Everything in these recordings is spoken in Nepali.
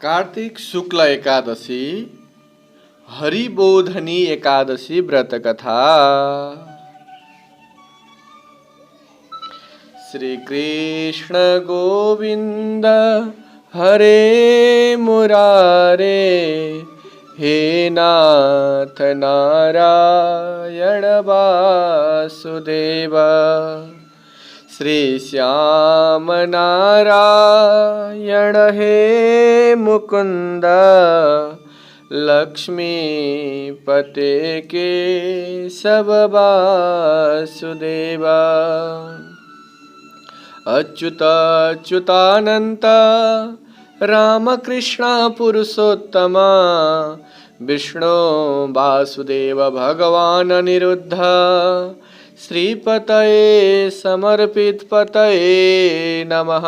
कार्तिक शुक्ल एकादशी हरिबोधनी एकादशी व्रत कथा। श्री कृष्ण गोविंद हरे मुरारे, हे नाथ नारायण वासुदेव। श्री श्याम नारायण हे मुकुंद, लक्ष्मी पते के सब वासुदेव। अच्युत अच्युतानंत रामकृष्ण पुरुषोत्तम, विष्णु वासुदेव भगवान अनिरुद्ध। श्रीपतये समर्पित पतये नमः।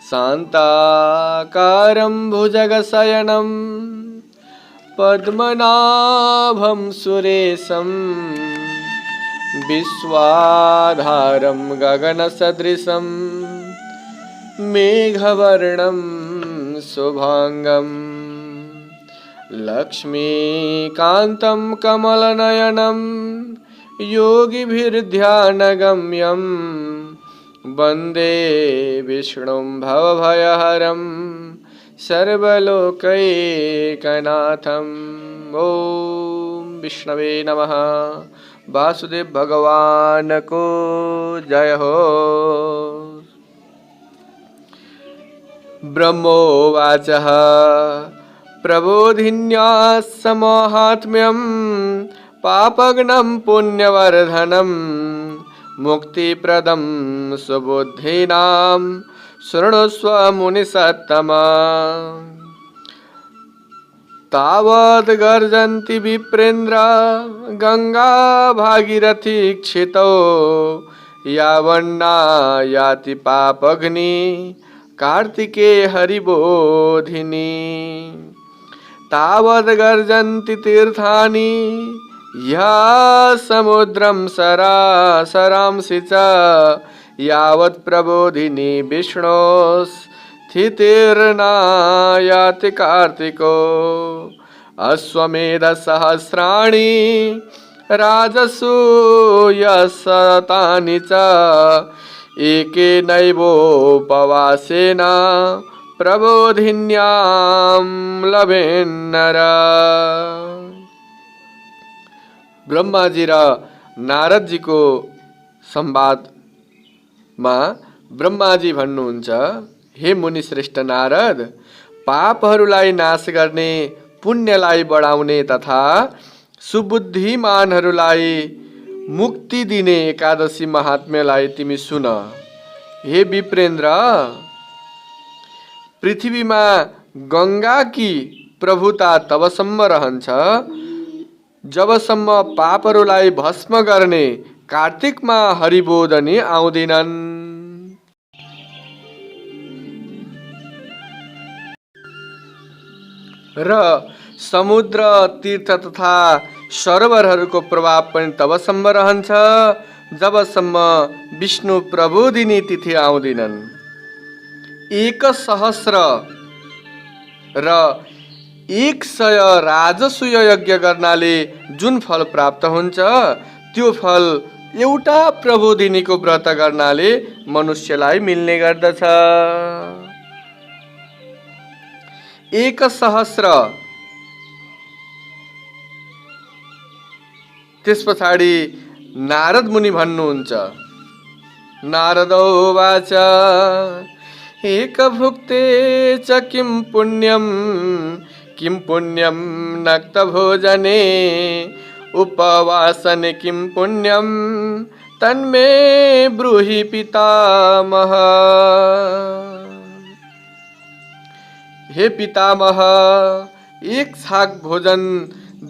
शान्ताकारं भुजगशयनं पद्मनाभं सुरेशं, विश्वाधारं गगनसदृशं मेघवर्णं शुभांगं। लक्ष्मीकान्तं कमलनयनं योगिभिर्ध्यानगम्यं, वन्दे विष्णुं भवभयहरं सर्वलोकैकनाथं। ॐ विष्णवे नमः। वासुदेव भगवान को जय हो। ब्रह्मोवाच प्रबोधिन्यास्य माहात्म्यं, पापघ्नं पुण्यवर्धनं, मुक्तिप्रदं सुबुद्धीनां शृणुष्व मुनिसत्तमा। तावद् गर्जन्ति विप्रेन्द्रा गंगा भागीरथी क्षितौ, यावन्ना याति पापघ्नि कार्तिके हरिबोधिनी। तावद् गर्जन्ति तीर्थानि या समुद्रं सरांसि च, यावत् प्रबोधिनी विष्णोस्थितिर्नायाति कार्तिको। अश्वमेध सहस्राणि राजसूयशतानि च, एकेनैवोपवासेन प्रबोधिन्यां लभेन्नर। ब्रह्मा जी र नारद जी को संवाद में ब्रह्मा जी भन्नुहुन्छ, हे मुनि श्रेष्ठ नारद, पापहरूलाई नाश गर्ने, पुण्यलाई बढाउने तथा सुबुद्धिमानहरूलाई मुक्ति दिने एकादशी महात्म्यलाई तिमी सुन। हे विप्रेन्द्र, पृथ्वीमा गंगा की प्रभुता तबसम्म रहन्छ जबसम्म पापहरूलाई भस्म गर्ने कार्तिकमा हरिबोधनी आउँदिनन्। र समुद्र, तीर्थ तथा सरोवरहरूको प्रभाव पनि तबसम्म रहन्छ जबसम्म विष्णु प्रबोधिनी तिथि आउँदिनन्। 1,000 र 100 राजसूय यज्ञ गर्नाले जुन फल प्राप्त हुन्छ, त्यो फल एउटा प्रबोधिनीको व्रत गर्नाले मनुष्यलाई मिल्ने गर्दछ। 1,000। त्यस पछाडि नारद मुनि भन्नुहुन्छ, नारदोवाच एक भुक्ते च किं पुण्यं नक्त भोजने, उपवासने किं पुण्यं तन्मे ब्रूहि पितामह। हे पितामह, एक छाक भोजन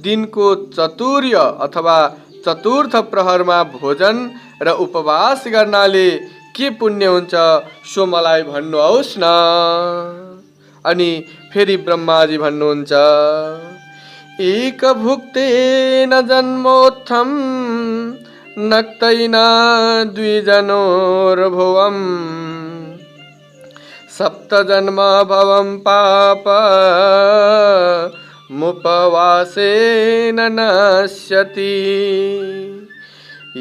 दिनको चतुर्य अथवा चतुर्थ प्रहरमा भोजन र उपवास गर्नाले के पुण्य हुन्छ सो मलाई भन्नुहोस् न। अनि फेरि ब्रह्माजी भन्नुहुन्छ, एक भुक्तेन जन्मोत्थम नक्तैना द्विजनोर्भुवम् सप्तजन्म भवं पाप मुपवासेन नश्यति।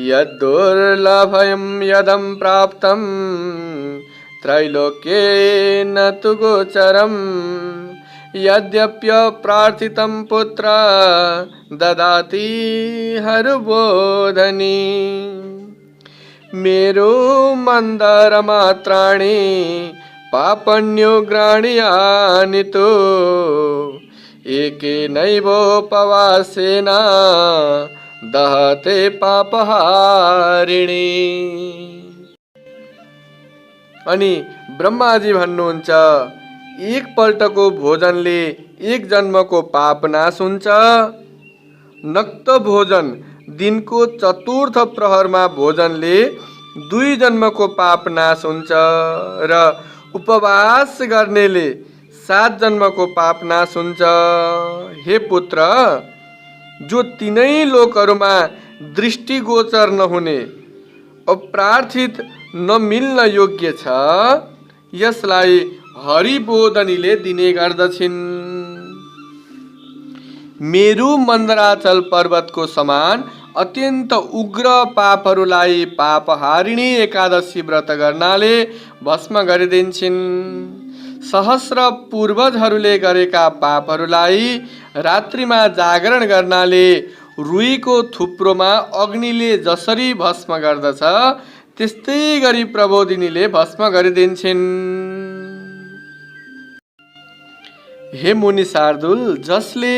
यद्दुर्लभं यदं प्राप्तं त्रैलोक्येन तु गोचरम्। यद्यप्यप्रार्थितं पुत्र ददाति हरुबोधनि। मेरो मन्दरमात्राणि पापण्युग्राणि यानि तु एकेनैवोपवासेन दहते पापहारिणी। अनि ब्रह्माजी भन्नुहुन्छ, एकपल्टको भोजनले एक जन्मको पाप नाश हुन्छ। नक्त भोजन दिनको चतुर्थ प्रहरमा भोजनले 2 जन्मको पाप नाश हुन्छ र उपवास गर्नेले 7 जन्मको पाप नाश हुन्छ। हे पुत्र, जो तीनै लोकहरूमा दृष्टिगोचर नहुने अप्रार्थित नमिल्न योग्य छ, यसलाई हरिबोधनीले दिने गर्दछिन्। मेरु मन्दराचल पर्वतको समान अत्यन्त उग्र पापहरूलाई पापहारिणी एकादशी व्रत गर्नाले भस्म गरिदिन्छन्। सहस्र पूर्वजहरूले गरेका पापहरूलाई रात्रिमा जागरण गर्नाले रुईको थुप्रोमा अग्निले जसरी भस्म गर्दछ, त्यस्तै गरी प्रबोधिनीले भस्म गरिदिन्छन्। हे मुनि शार्दूल, जसले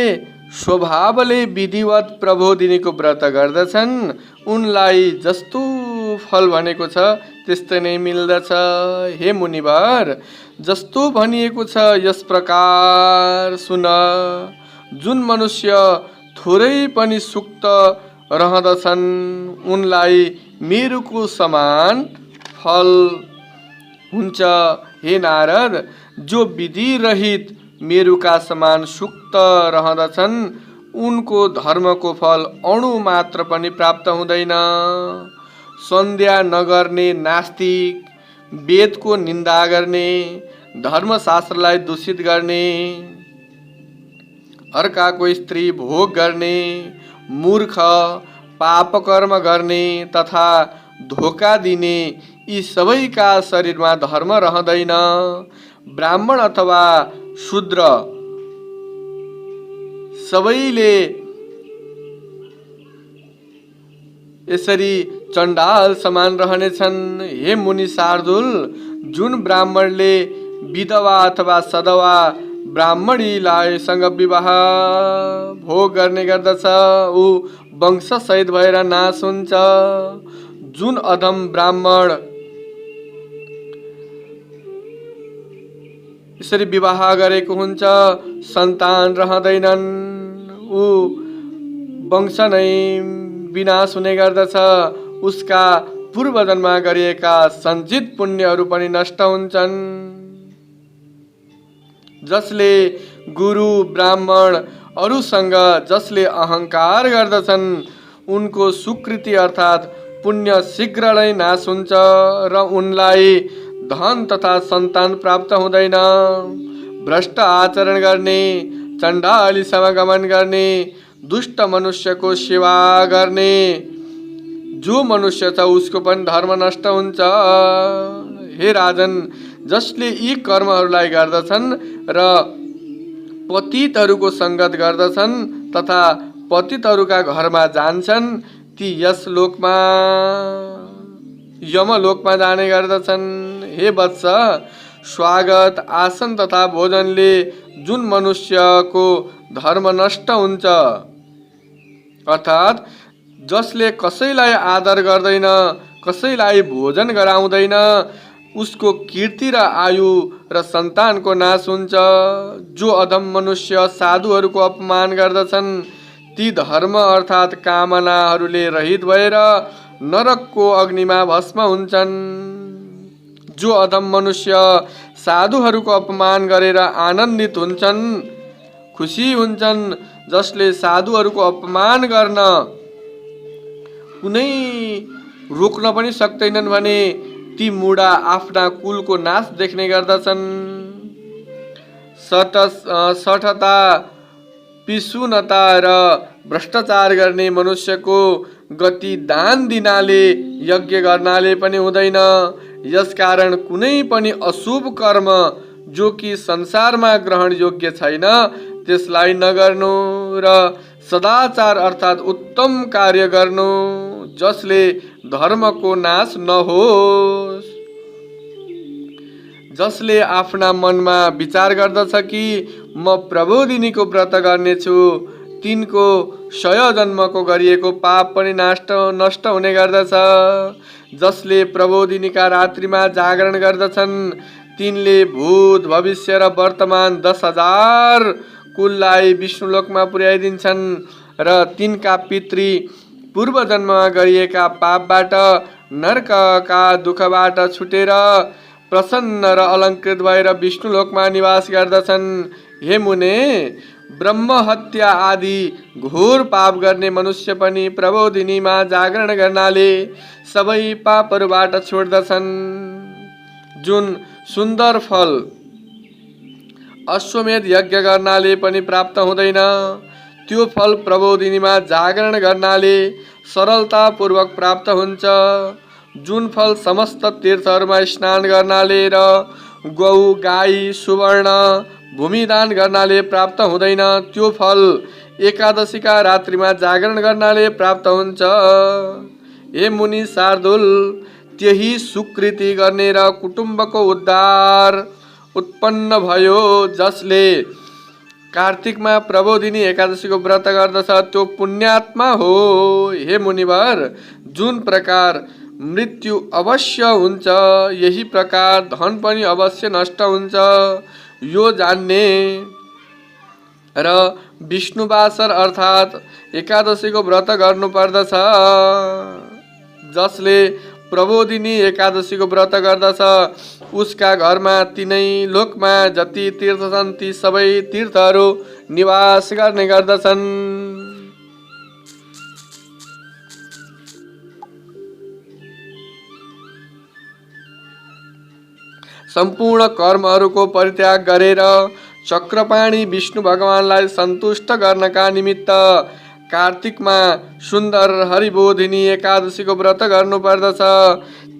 स्वभावले विधिवत प्रबोधिनीको व्रत गर्दछन्, उनलाई जस्तो फल भनेको छ त्यस्तै नै मिल्दछ। हे मुनिवर, जस्तो भनिएको छ यस प्रकार सुन। जुन मनुष्य थोरै पनि सुक्त रहँदछन्, उनलाई मेरुको समान फल हुन्छ। हे नारद, जो विधि रहित मेरुका समान सुक्त रहँदछन्, उनको धर्मको फल अणु मात्र पनि प्राप्त हुँदैन। सन्ध्या नगर्ने नास्तिक, वेदको निन्दा गर्ने, धर्मशास्त्रलाई दूषित गर्ने, अर्काको स्त्री भोग गर्ने, मूर्ख, पापकर्म गर्ने तथा धोका दिने, यी सबैका शरीरमा धर्म रहँदैन। ब्राह्मण अथवा शूद्र सबैले यसरी चण्डाल समान रहनेछन्। हे मुनि शार्दूल, जुन ब्राह्मणले विधवा अथवा सधवा ब्राह्मणीलाई सँग विवाह भोग गर्ने गर्दछ, ऊ वंशसहित भएर नाश हुन्छ। जुन अधम ब्राह्मण यसरी विवाह गरेको हुन्छ, सन्तान रहँदैनन्, ऊ वंश नै विनाश हुने गर्दछ। उसका पूर्वजन्ममा गरिएका सञ्चित पुण्यहरू पनि नष्ट हुन्छन्। जसले गुरु ब्राह्मण अरूसँग जसले अहङ्कार गर्दछन्, उनको सुकृति अर्थात् पुण्य शीघ्र नै नाश हुन्छ र उनलाई धन तथा सन्तान प्राप्त हुँदैन। भ्रष्ट आचरण गर्ने, चण्डाली समागमन गर्ने, दुष्ट मनुष्यको सेवा गर्ने जो मनुष्य छ उसको पनि धर्म नष्ट हुन्छ। हे राजन, जसले यी कर्महरूलाई गर्दछन् र पतितहरूको सङ्गत गर्दछन् तथा पतितहरूका घरमा जान्छन्, ती यस लोकमा यमलोकमा जाने गर्दछन्। हे वत्स, स्वागत, आसन तथा भोजनले जुन मनुष्यको धर्म नष्ट हुन्छ, अर्थात् जसले कसैलाई आदर गर्दैन, कसैलाई भोजन गराउँदैन, उसको कीर्ति र आयु र सन्तानको नाश हुन्छ। जो अधम मनुष्य साधुहरूको अपमान गर्दछन्, ती धर्म अर्थात् कामनाहरूले रहित भएर नरकको अग्निमा भस्म हुन्छन्। जो अधम मनुष्य साधुहरूको अपमान गरेर आनन्दित हुन्छन्, खुसी हुन्छन्, जसले साधुहरूको अपमान गर्न कुनै रोक्न पनि सक्दैनन् भने ती मुडा आफ्ना कुलको नाश देख्ने गर्दछन्। सठता, पिसुनता र भ्रष्टाचार गर्ने मनुष्यको गति दान दिनाले यज्ञ गर्नाले पनि हुँदैन। यसकारण कुनै पनि अशुभ कर्म जो कि संसारमा ग्रहण योग्य छैन त्यसलाई नगर्नु र सदाचार अर्थात् उत्तम कार्य गर्नु जसले धर्मको नाश नहोस्। जसले आफ्ना मनमा विचार गर्दछ कि म प्रबोधिनीको व्रत गर्नेछु, तिनको 100 जन्मको गरिएको पाप पनि नष्ट हुने गर्दछ। जसले प्रबोधिनीका रात्रिमा जागरण गर्दछन् तिनले भूत, भविष्य र वर्तमान 10,000 कुललाई विष्णुलोकमा पुर्याइदिन्छन् र तिनका पितृ पूर्व जन्ममा गरिएका पापबाट, नरकका दुःखबाट छुटेर प्रसन्न र अलङ्कृत भएर विष्णुलोकमा निवास गर्दछन्। हे मुने, ब्रह्म हत्या आदि घोर पाप गर्ने मनुष्य पनि प्रबोधिनीमा जागरण गर्नाले सबै पापहरूबाट छोड्दछन्। जुन सुन्दर फल अश्वमेध यज्ञ गर्नाले पनि प्राप्त हुँदैन, त्यो फल प्रबोधिनीमा जागरण गर्नाले सरलतापूर्वक प्राप्त हुन्छ। जुन फल समस्त तीर्थहरूमा स्नान गर्नाले र गौ, गाई, सुवर्ण, भूमिदान गर्नाले प्राप्त हुँदैन, त्यो फल एकादशीका रात्रिमा जागरण गर्नाले प्राप्त हुन्छ। हे मुनि शार्दूल, त्यही सुकृति गर्ने र कुटुम्बको उद्धार उत्पन्न भयो जसले कार्तिकमा प्रबोधिनी एकादशीको व्रत गर्दछ, त्यो पुण्यात्मा हो। हे मुनिवर, जुन प्रकार मृत्यु अवश्य हुन्छ, यही प्रकार धन पनि अवश्य नष्ट हुन्छ, यो जान्ने र विष्णुवासर अर्थात् एकादशीको व्रत गर्नुपर्दछ। जसले प्रबोधिनी एकादशीको व्रत गर्दछ उसका घरमा तीनै लोकमा जति तीर्थ छन् ती सबै तीर्थहरू निवास गर्ने गर्दछन्। सम्पूर्ण कर्महरूको परित्याग गरेर चक्रपाणी विष्णु भगवानलाई सन्तुष्ट गर्नका निमित्त कार्तिकमा सुन्दर हरिबोधिनी एकादशीको व्रत गर्नुपर्दछ।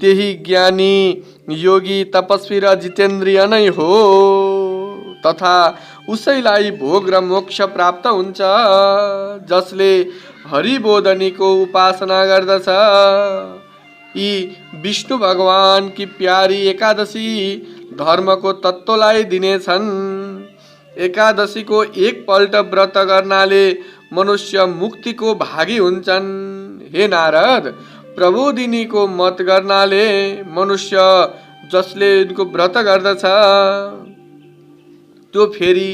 त्यही ज्ञानी, योगी, तपस्वी र जितेन्द्रिय नै हो तथा उसैलाई भोग र मोक्ष प्राप्त हुन्छ। जसले हरिबोधिनीको उपासना गर्दछ, यी विष्णु भगवान की प्यारी एकादशी धर्मको तत्त्वलाई दिनेछन्। एकादशीको एकपल्ट व्रत गर्नाले मनुष्य मुक्तिको भागी हुन्छन्। हे नारद, प्रबोधिनीको मत गर्नाले मनुष्य जसले यिनको व्रत गर्दछ त्यो फेरि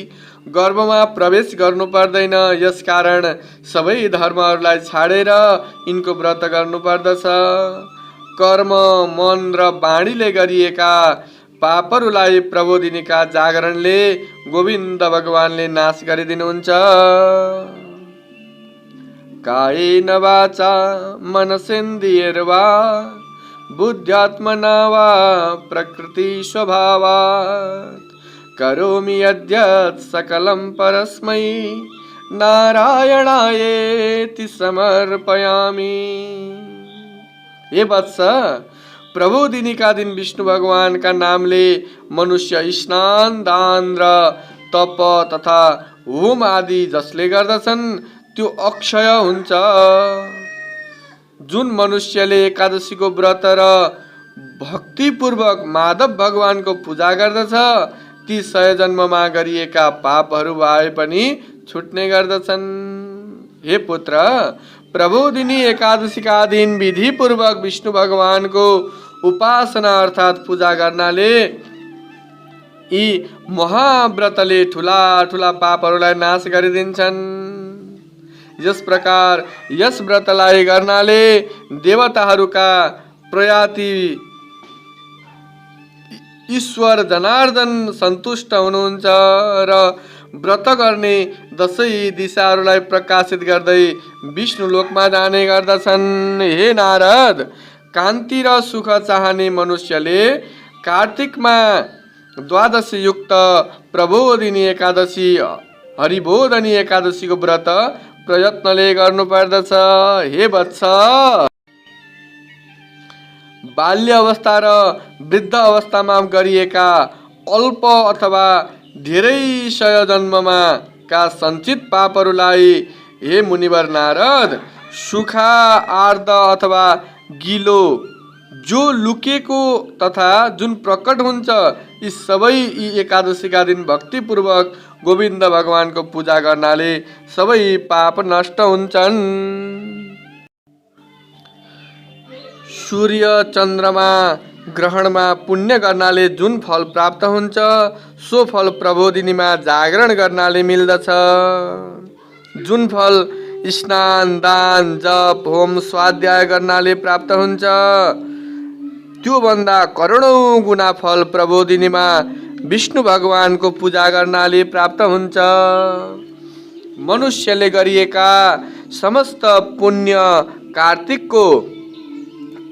गर्भमा प्रवेश गर्नु पर्दैन। यसकारण सबै धर्महरूलाई छाडेर यिनको व्रत गर्नुपर्दछ। कर्म, मन र वाणीले गरिएका पापहरूलाई प्रबोधिनीका जागरणले गोविन्द भगवानले नाश गरिदिनुहुन्छ। कायेन वाचा मनसेन्द्रियैर्वा बुद्ध्यात्मना वा प्रकृति स्वभावात् करोमि यद्यत् सकलं परस्मै नारायणायेति समर्पयामि। हे वत्स, प्रबोधिनीका दिन विष्णु भगवानका नामले मनुष्य स्नान, दान र तप तथा होम आदि जसले गर्दछन् त्यो अक्षय हुन्छ। जुन मनुष्यले एकादशीको व्रत र भक्तिपूर्वक माधव भगवानको पूजा गर्दछ ती 100 जन्ममा गरिएका पापहरू भए पनि छुट्ने गर्दछन्। हे पुत्र, प्रबोधिनी एकादशीका दिन विधि पूर्वक विष्णु भगवानको उपासना अर्थात् पूजा गर्नाले यी महाव्रतले ठुला ठुला पापहरूलाई नाश गरिदिन्छन्। यस प्रकार यस व्रतलाई गर्नाले देवताहरूका प्रयाति ईश्वर जनार्दन सन्तुष्ट हुनुहुन्छ र व्रत गर्ने 10 दिशाहरूलाई प्रकाशित गर्दै विष्णु लोकमा जाने गर्दछन्। हे नारद, कान्ति र सुख चाहने मनुष्यले कार्तिकमा द्वादशी युक्त प्रबोधिनी एकादशी हरिबोधनी एकादशीको व्रत प्रयत्नले गर्नुपर्दछ। हे वत्स, बाल्य अवस्था र वृद्ध अवस्थामा गरिएका अल्प अथवा धेरै सय जन्ममा का सञ्चित पापहरूलाई हे मुनिवर नारद, सुखा, आर्द अथवा गिलो, जो लुकेको तथा जुन प्रकट हुन्छ, यी सबै यी एकादशीका दिन भक्तिपूर्वक गोविन्द भगवानको पूजा गर्नाले सबै पाप नष्ट हुन्छन्। सूर्य चन्द्रमा ग्रहणमा पुण्य गर्नाले जुन फल प्राप्त हुन्छ, सो फल प्रबोधिनीमा जागरण गर्नाले मिल्दछ। जुन फल स्नान, दान, जप, होम, स्वाध्याय गर्नाले प्राप्त हुन्छ, त्यो भन्दा करोडौं गुना फल प्रबोधिनीमा विष्णु भगवानको पूजा गर्नाले प्राप्त हुन्छ। मनुष्यले गरिएका समस्त पुण्य कार्तिकको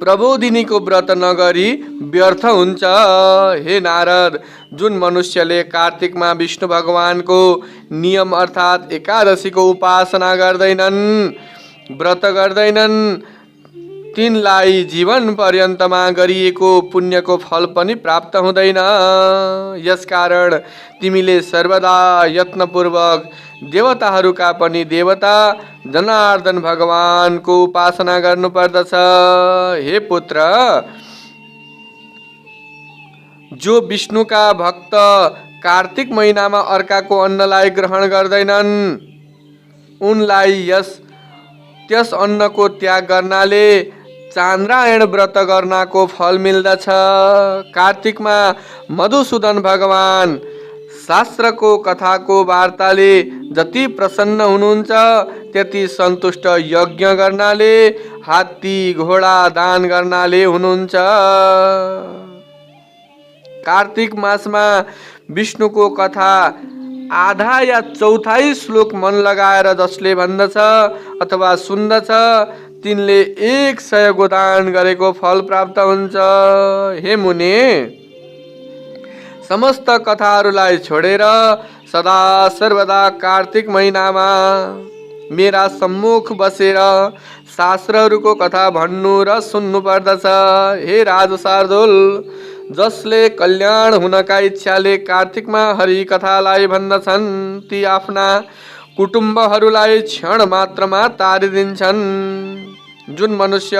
प्रबोधिनीको व्रत नगरी व्यर्थ हुन्छ। हे नारद, जुन मनुष्यले कार्तिकमा विष्णु भगवानको नियम अर्थात् एकादशीको उपासना गर्दैनन्, व्रत गर्दैनन्, तिनलाई जीवन पर्यन्तमा गरिएको पुण्यको फल पनि प्राप्त हुँदैन। यसकारण तिमीले सर्वदा यत्नपूर्वक देवताहरूका पनि देवता जनार्दन भगवानको उपासना गर्नुपर्दछ। हे पुत्र, जो विष्णुका भक्त कार्तिक महिनामा अर्काको अन्नलाई ग्रहण गर्दैनन्, उनलाई त्यस अन्नको त्याग गर्नाले चान्द्रायण व्रत गर्नको फल मिल्दछ। कार्तिकमा मधुसूदन भगवान शास्त्रको कथाको वार्ताले जति प्रसन्न हुनुहुन्छ, त्यति सन्तुष्ट यज्ञ गर्नाले, हात्ती घोडा दान गर्नाले हुनुहुन्छ। कार्तिक मासमा विष्णुको कथा आधा या चौथाई श्लोक मन लगाएर जसले भन्दछ अथवा सुन्दछ, तिनले 100 गोदान गरेको फल प्राप्त हुन्छ। हे मुनि, समस्त कथाहरूलाई छोडेर सदा सर्वदा कार्तिक महिनामा मेरा सम्मुख बसेर शास्त्रहरूको कथा भन्नु र सुन्नु पर्दछ। हे राज शार्दूल, जसले कल्याण हुनका इच्छाले कार्तिकमा हरि कथालाई भन्दछन्, ती आफ्ना कुटुम्बहरूलाई क्षण मात्रमा तारिदिन्छन्। जुन मनुष्य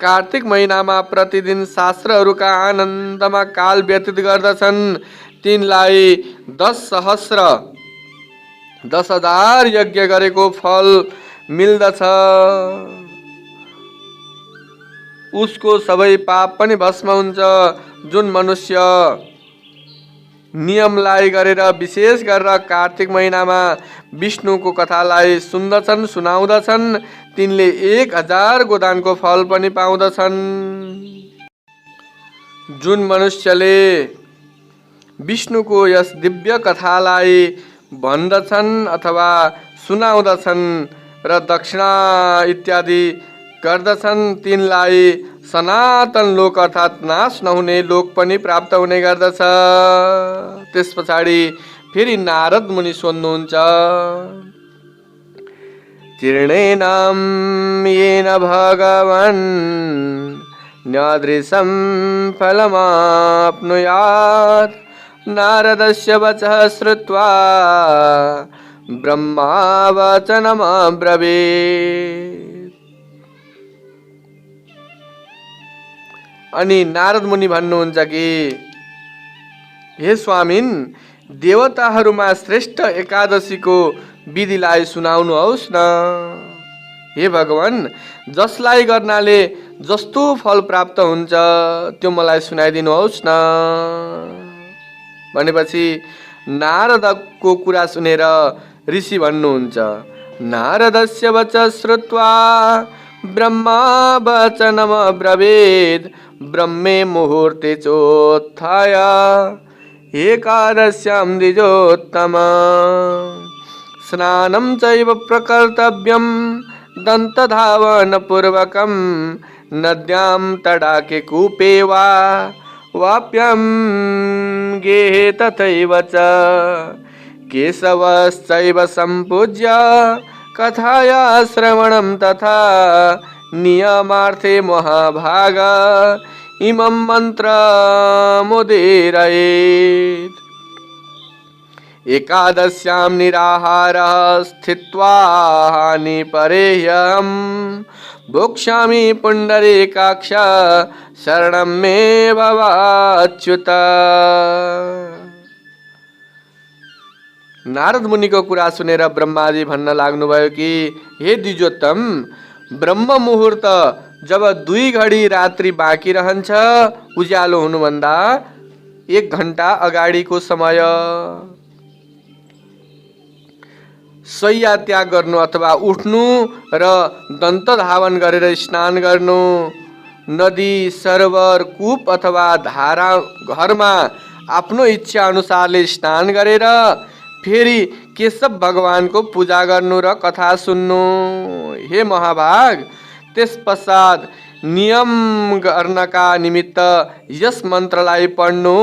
कार्तिक महिनामा प्रतिदिन शास्त्रहरूका आनन्दमा काल व्यतीत गर्दछन्, तिनलाई 10,000 यज्ञ गरेको फल मिल्दछ। उसको सबै पाप पनि भस्म हुन्छ। जुन मनुष्य नियमलाई गरेर विशेष गरेर कार्तिक महिनामा विष्णुको कथालाई सुन्दछन्, सुनाउँदछन्, तिनले 1000 गोदानको फल पनि पाउँदछन्। जुन मनुष्यले विष्णुको यस दिव्य कथालाई भन्दछन् अथवा सुनाउँदछन् र दक्षिणा इत्यादि गर्दछन्, तिनलाई सनातन लोक अर्थात् नाश नहुने लोक पनि प्राप्त हुने गर्दछ। त्यस पछाडि फेरि नारद मुनि सोध्नुहुन्छ, तीर्णेनाम येन भगवान् न्यादृशं फलमाप्नुयात्। नारदस्य वचः श्रुत्वा ब्रह्मा वचनमब्रवीत्। अनि नारद मुनि भन्नुहुन्छ कि हे स्वामिन, देवताहरूमा श्रेष्ठ एकादशीको विधिलाई सुनाउनुहोस् न। हे भगवान, जसलाई गर्नाले जस्तो फल प्राप्त हुन्छ त्यो मलाई सुनाइदिनुहोस् न। भनेपछि नारदको कुरा सुनेर ऋषि भन्नुहुन्छ, नारदस्य वचः श्रुत्वा ब्रह्मा वचनमब्रवीत्। ब्रह्मे मुहूर्ते चोत्थाय एकादश्यां द्विजोत्तम। स्नानं चैव प्रकर्तव्यं दन्तधावनपूर्वकं नद्यां तडाके कूपे वा वाप्यं गेहे तथैव च केशवश्चैव सम्पूज्य कथाया श्रवणं तथा नियमार्थे महाभाग इमं मन्त्रमुदीरयेत्। एकादश्यां निराहारः स्थित्वा हानिपरेह्यहं भोक्ष्यामि पुण्डरीकाक्ष शरणं मे भवाच्युत। नारद मुनिको कुरा सुनेर ब्रह्माजी भन्न लाग्नुभयो कि हे द्विजोत्तम, ब्रह्म मुहुर्त जब 2 घडी रात्रि बाँकी रहन्छ, उज्यालो हुनुभन्दा 1 घण्टा अगाडिको समय शय्या त्याग गर्नु अथवा उठ्नु र दन्त धावन गरेर स्नान गर्नु, नदी सरोवर कूप अथवा धारा घरमा आफ्नो इच्छा अनुसारले स्नान गरेर फेरि केशव भगवानको पूजा गर्नु र कथा सुन्नु। हे महाभाग, त्यसपश्चात नियम गर्नका निमित्त यस मन्त्रलाई पढ्नु।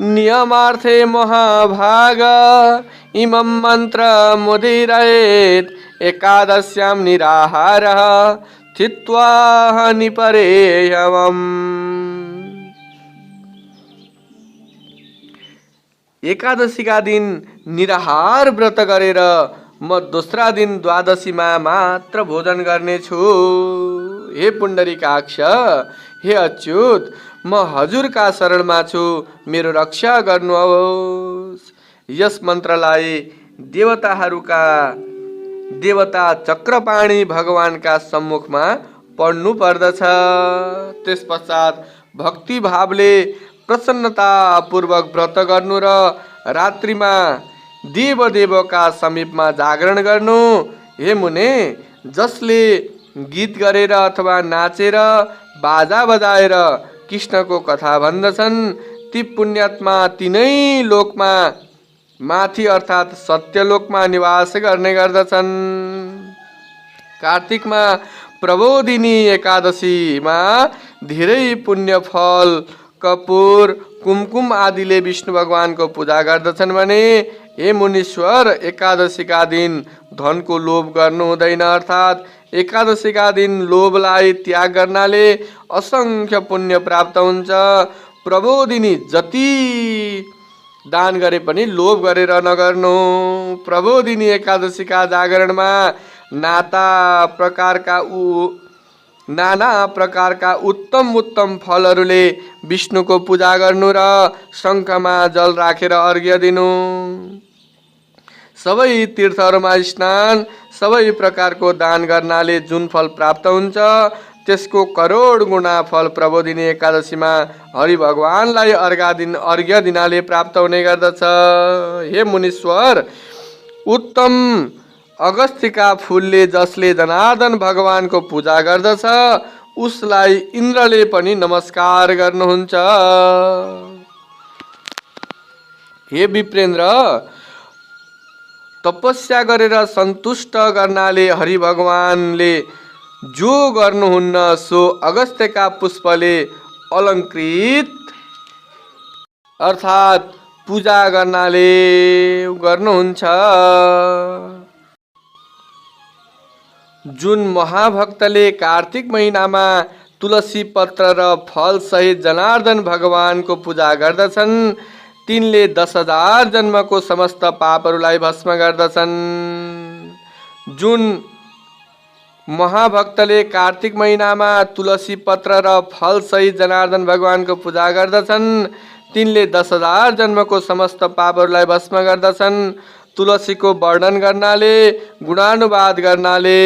नियमार्थे महाभाग इमं मन्त्रमुदीरयेत् एकादश्यां निराहारः स्थित्वा हानिपरेह्यहम्। एकादशीका दिन निराहार व्रत गरेर म दोस्रा दिन द्वादशीमा मात्र भोजन गर्नेछु। हे पुण्डरीकाक्ष, हे अच्युत, म हजुरका शरणमा छु, मेरो रक्षा गर्नुहोस्। यस मन्त्रलाई देवता चक्रपाणी भगवानका सम्मुखमा पढ्नु पर्दछ। त्यसपश्चात भक्ति भावले प्रसन्नतापूर्वक व्रत गर्नु र रात्रिमा देवदेवका समीपमा जागरण गर्नु। हे मुने, जसले गीत गरेर अथवा नाचेर बाजा बजाएर कृष्णको कथा भन्दछन्, ती पुण्यात्मा तिनै लोकमा माथि अर्थात् सत्यलोकमा निवास गर्ने गर्दछन्। कार्तिकमा प्रबोधिनी एकादशीमा धेरै पुण्य फल कपूर कुमकुम आदिले विष्णु भगवानको पूजा गर्दछन् भने हे मुनीश्वर, एकादशीका दिन धनको लोभ गर्नु हुँदैन। अर्थात् एकादशीका दिन लोभलाई त्याग गर्नाले असंख्य पुण्य प्राप्त हुन्छ। प्रबोधिनी जति दान गरे पनि लोभ गरेर नगर्नु। प्रबोधिनी एकादशीका जागरणमा नाना प्रकारका उत्तम फलहरूले विष्णुको पूजा गर्नु र शङ्खमा जल राखेर अर्घ्य दिनु। सबै तीर्थहरूमा स्नान, सबै प्रकारको दान गर्नाले जुन फल प्राप्त हुन्छ त्यसको करोड गुणा फल प्रबोधिनी एकादशीमा हरि भगवानलाई अर्घ्य दिनाले प्राप्त हुने गर्दछ। हे मुनीश्वर, उत्तम अगस्त्यका फूलले जसले जनार्दन भगवानको पूजा गर्दछ उसलाई इन्द्रले पनि नमस्कार गर्नुहुन्छ। हे विप्रेन्द्र, तपस्या गरेर सन्तुष्ट गर्नाले हरि भगवानले जो गर्नुहुन्न सो अगस्त्यका पुष्पले अलङ्कृत अर्थात् पूजा गर्नाले गर्नुहुन्छ। जुन महाभक्तले कार्तिक महिनामा तुलसी पत्र र फल सहित जनार्दन भगवानको पूजा गर्दछन् तिनले 10,000 जन्मको समस्त पापहरूलाई भस्म गर्दछन्। जुन महाभक्तले कार्तिक महिनामा तुलसी पत्र र फल सहित जनार्दन भगवानको पूजा गर्दछन् तिनले 10,000 जन्मको समस्त पापहरूलाई भस्म गर्दछन्। तुलसीको वर्णन गर्नाले, गुणानुवाद गर्नाले,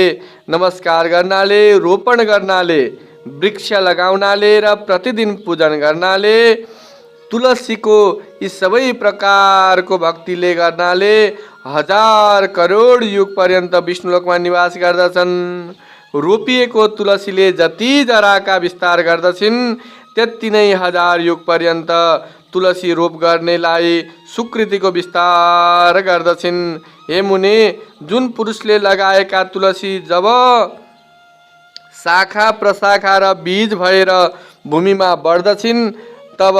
नमस्कार गर्नाले, रोपण गर्नाले, वृक्ष लगाउनाले र प्रतिदिन पूजन गर्नाले, तुलसीको यी सबै प्रकारको भक्तिले गर्नाले 1000 करोड युग पर्यन्त विष्णुलोकमा निवास गर्दछन्। रोपिएको तुलसीले जति जराका विस्तार गर्दछिन् त्यति नै 1000 युग पर्यन्त तुलसी रोप गर्नेलाई सुकृतिको विस्तार गर्दछिन्। हे मुने, जुन पुरुषले लगाएका तुलसी जब शाखा प्रशाखा र बीज भएर भूमिमा बढ्दछिन्, तब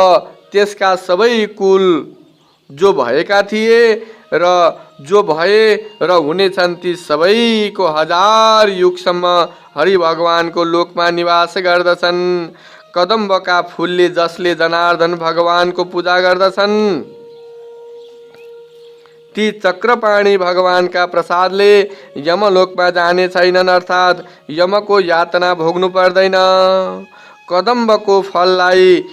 त्यसका सबै कुल जो भएका थिए र जो भए र हुनेछन् ती सबैको 1000 युगसम्म हरि भगवानको लोकमा निवास गर्दछन्। कदम्बका फूलले जसले जनार्दन भगवानको पूजा गर्दछन्, ती चक्रपाणी भगवानका प्रसादले यमलोकमा जाने छैनन्, अर्थात् यमको यातना भोग्नु पर्दैन। कदम्बको फललाई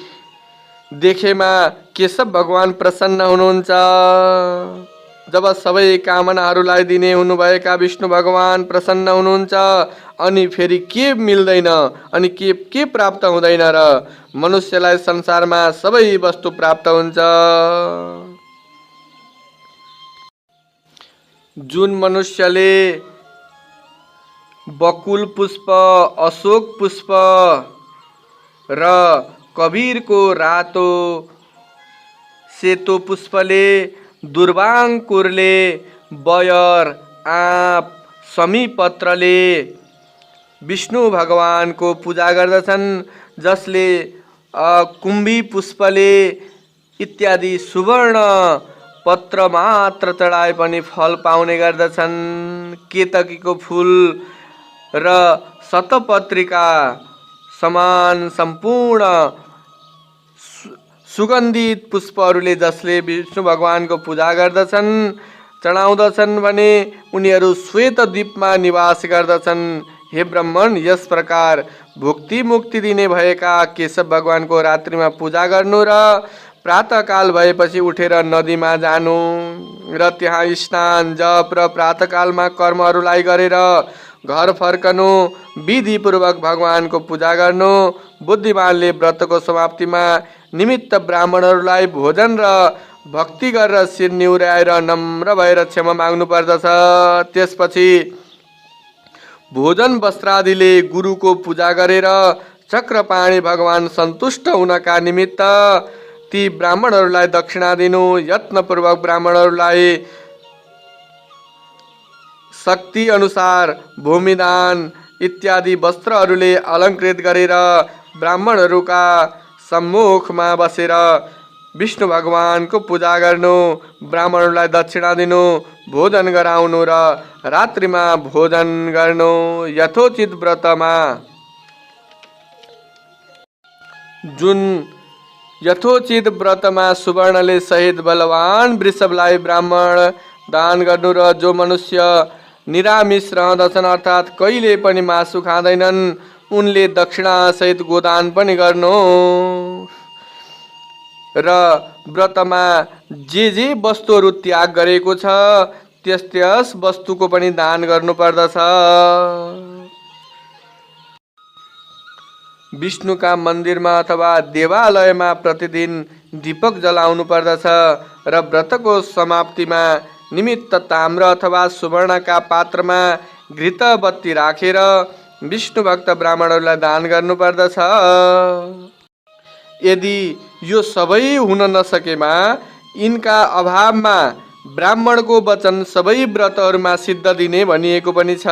देखेमा केशव भगवान प्रसन्न हुनुहुन्छ। जब सबै कामनाहरूलाई दिने हुनुभएका विष्णु भगवान प्रसन्न हुनुहुन्छ, अनि फेरि के मिल्दैन अनि के प्राप्त हुँदैन र? मनुष्यलाई संसारमा सबै वस्तु प्राप्त हुन्छ। जुन मनुष्यले बकुल पुष्प, अशोक पुष्प र कबीरको रातो सेतो पुष्पले, दुर्वांकुरले, बयर, आँप, समीपत्रले विष्णु भगवानको पूजा गर्दछन्, जसले कुम्भी पुष्पले इत्यादि सुवर्ण पत्र मात्र चढाए पनि फल पाउने गर्दछन्। केतकीको फूल र शतपत्रिका समान सम्पूर्ण सुगन्धित पुष्पहरूले जसले विष्णु भगवानको पूजा गर्दछन्, चढाउँदछन् भने उनीहरू श्वेत द्वीपमा निवास गर्दछन्। हे ब्राह्मण, यस प्रकार भुक्ति मुक्ति दिने भएका केशव भगवानको रात्रिमा पूजा गर्नु र प्रातःकाल भएपछि उठेर नदीमा जानु र त्यहाँ स्नान जप र प्रातःकालमा कर्महरूलाई गरेर घर फर्कनु, विधिपूर्वक भगवानको पूजा गर्नु। बुद्धिमानले व्रतको समाप्तिमा निमित्त ब्राह्मणहरूलाई भोजन र भक्ति गरेर शिर निहुर्याएर नम्र भएर क्षमा माग्नु पर्दछ। त्यसपछि भोजन वस्त्रादिले गुरुको पूजा गरेर चक्रपाणी भगवान सन्तुष्ट हुनका निमित्त ती ब्राह्मणहरूलाई दक्षिणा दिनु। यत्नपूर्वक ब्राह्मणहरूलाई शक्ति अनुसार भूमिदान इत्यादि वस्त्रहरूले अलङ्कृत गरेर ब्राह्मणहरूका सम्मुखमा बसेर विष्णु भगवानको पूजा गर्नु, ब्राह्मणहरूलाई दक्षिणा दिनु, भोजन गराउनु र रात्रिमा भोजन गर्नु। यथोचित व्रतमा जुन यथोचित व्रतमा सुवर्णले सहित बलवान वृषभलाई ब्राह्मण दान गर्नु र जो मनुष्य निरामिष रहँदछन्, अर्थात् कहिले पनि मासु खाँदैनन्, उनले दक्षिणा सहित गोदान पनि गर्नु र व्रतमा जे वस्तुहरू त्याग गरेको छ त्यस वस्तुको पनि दान गर्नु पर्दछ। विष्णुका मन्दिरमा अथवा देवालयमा प्रतिदिन दीपक जलाउनु पर्दछ र व्रतको समाप्तिमा निमित्त ताम्र अथवा सुवर्णका पात्रमा घृत बत्ती राखेर विष्णु भक्त ब्राह्मणहरूलाई दान गर्नु पर्दछ। यदि यो सबै हुन नसकेमा यिनका अभावमा ब्राह्मणको वचन सबै व्रतहरूमा सिद्ध दिने भनिएको पनि छ।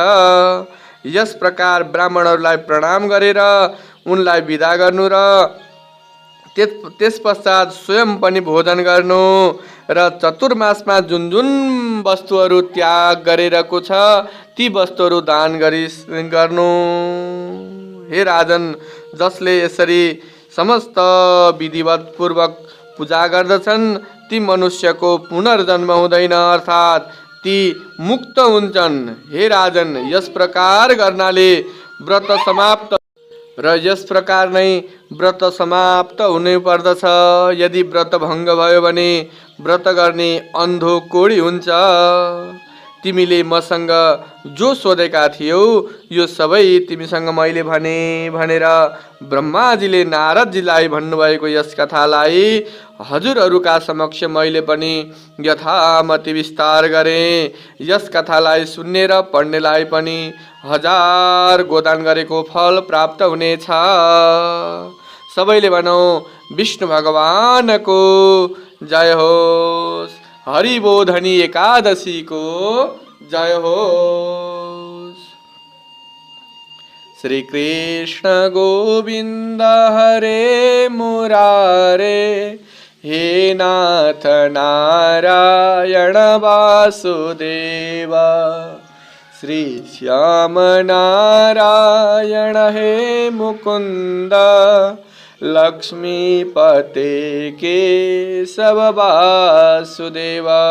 यस प्रकार ब्राह्मणहरूलाई प्रणाम गरेर उनलाई विदा गर्नु र त्यस पश्चात स्वयं पनि भोजन गर्नु र चतुर्मासमा जुन जुन वस्तुहरू त्याग गरेको छ ती वस्तुहरू दान गर्नु। हे राजन, जसले यसरी समस्त विधिवत पूर्वक पूजा गर्दछन् ती मनुष्यको पुनर्जन्म हुँदैन, अर्थात् ती मुक्त हुन्छन्। हे राजन, यस प्रकार गर्नाले व्रत समाप्त र यस प्रकार नै व्रत समाप्त हुने पर्दछ। यदि व्रत भङ्ग भयो भने व्रत गर्ने अन्धो कोडी हुन्छ। तिमीले मसँग जो सोधेका थियौ यो सबै तिमीसँग मैले भने भनेर ब्रह्माजीले नारदजीलाई भन्नुभएको यस कथालाई हजुरहरूका समक्ष मैले पनि यथामति विस्तार गरेँ। यस कथालाई सुन्ने र पढ्नेलाई पनि 1000 गोदान गरेको फल प्राप्त हुनेछ। सबैले भनौँ विष्णु भगवानको जय होस्। हरिबोधनी एकादशी को जय होस्। श्री कृष्ण गोविंद हरे मुरारे, हे नाथ नारायण वासुदेव। श्री श्याम नारायण हे मुकुंद, लक्ष्मीपते केशव वासुदेवा।